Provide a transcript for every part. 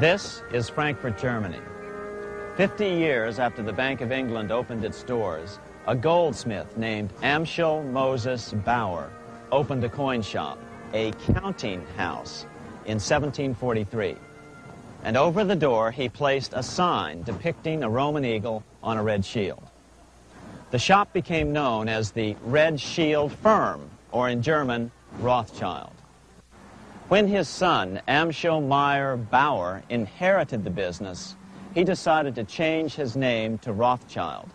This is Frankfurt, Germany. 50 years after the Bank of England opened its doors, a goldsmith named Amschel Moses Bauer opened a coin shop, a counting house, in 1743. And over the door he placed a sign depicting a Roman eagle on a red shield. The shop became known as the Red Shield Firm, or in German, Rothschild. When his son, Amschel Meyer Bauer, inherited the business, he decided to change his name to Rothschild.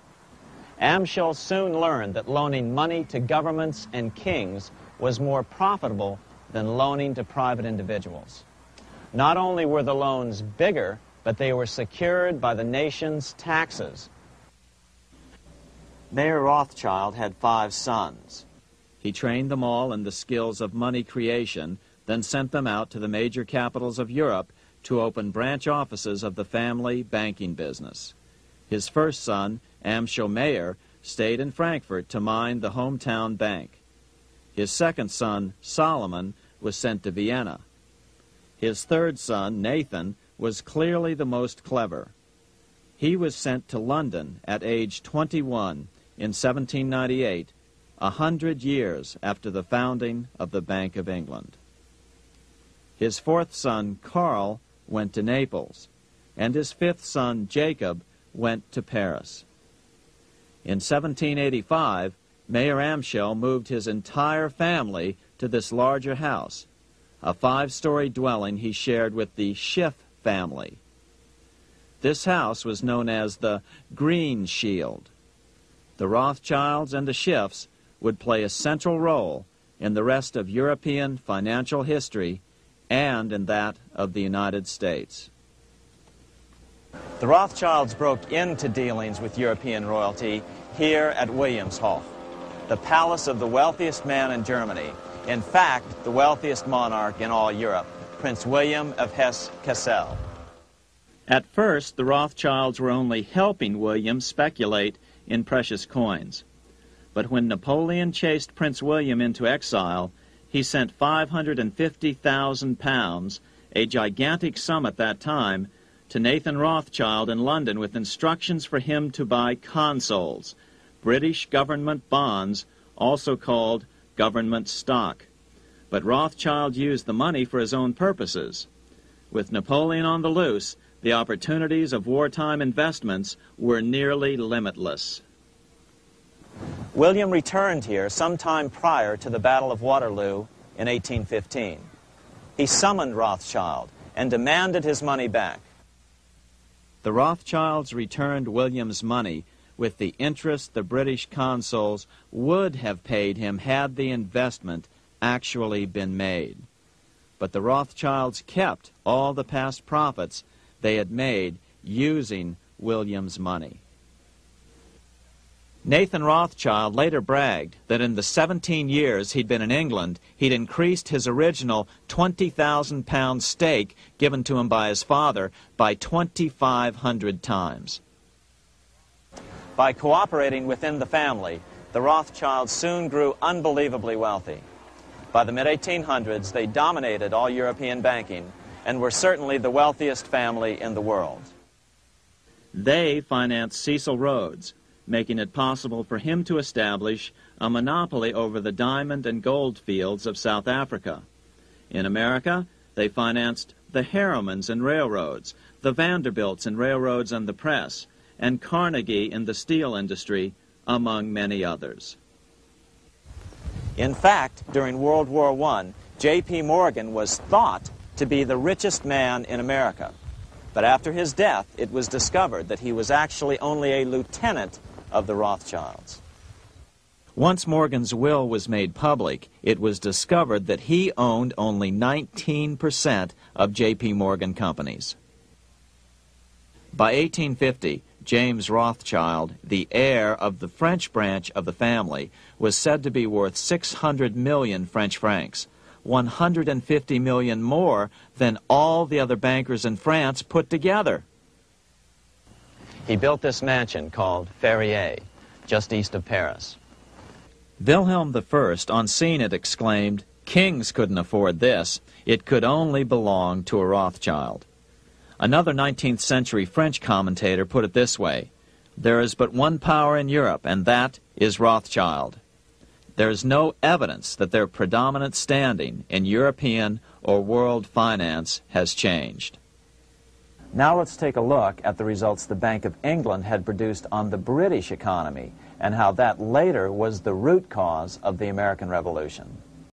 Amschel soon learned that loaning money to governments and kings was more profitable than loaning to private individuals. Not only were the loans bigger, but they were secured by the nation's taxes. Mayer Rothschild had 5 sons. He trained them all in the skills of money creation, then sent them out to the major capitals of Europe to open branch offices of the family banking business. His first son, Amschel Meyer, stayed in Frankfurt to mind the hometown bank. His second son, Solomon, was sent to Vienna. His third son, Nathan, was clearly the most clever. He was sent to London at age 21 in 1798, 100 years after the founding of the Bank of England. His fourth son, Karl, went to Naples, and his fifth son, Jacob, went to Paris. In 1785, Mayer Amschel moved his entire family to this larger house, a 5-story dwelling he shared with the Schiff family. This house was known as the Green Shield. The Rothschilds and the Schiffs would play a central role in the rest of European financial history and in that of the United States. The Rothschilds broke into dealings with European royalty here at Wilhelmshof, the palace of the wealthiest man in Germany, in fact, the wealthiest monarch in all Europe, Prince William of Hesse-Kassel. At first, the Rothschilds were only helping William speculate in precious coins. But when Napoleon chased Prince William into exile, he sent £550,000, a gigantic sum at that time, to Nathan Rothschild in London with instructions for him to buy consols, British government bonds, also called government stock. But Rothschild used the money for his own purposes. With Napoleon on the loose, the opportunities of wartime investments were nearly limitless. William returned here sometime prior to the Battle of Waterloo in 1815. He summoned Rothschild and demanded his money back. The Rothschilds returned William's money with the interest the British consuls would have paid him had the investment actually been made. But the Rothschilds kept all the past profits they had made using William's money. Nathan Rothschild later bragged that in the 17 years he'd been in England, he'd increased his original £20,000 stake given to him by his father by 2,500 times. By cooperating within the family, the Rothschilds soon grew unbelievably wealthy. By the mid-1800s, they dominated all European banking and were certainly the wealthiest family in the world. They financed Cecil Rhodes, making it possible for him to establish a monopoly over the diamond and gold fields of South Africa. In America, they financed the Harrimans and railroads, the Vanderbilts and railroads and the press, and Carnegie in the steel industry, among many others. In fact, during World War I, J.P. Morgan was thought to be the richest man in America. But after his death, it was discovered that he was actually only a lieutenant of the Rothschilds. Once Morgan's will was made public, it was discovered that he owned only 19% of J.P. Morgan companies. By 1850, James Rothschild, the heir of the French branch of the family, was said to be worth 600 million French francs, 150 million more than all the other bankers in France put together. He built this mansion called Ferrier, just east of Paris. Wilhelm I, on seeing it, exclaimed, "Kings couldn't afford this. It could only belong to a Rothschild." Another 19th century French commentator put it this way: "There is but one power in Europe, and that is Rothschild." There is no evidence that their predominant standing in European or world finance has changed. Now let's take a look at the results the Bank of England had produced on the British economy and how that later was the root cause of the American Revolution.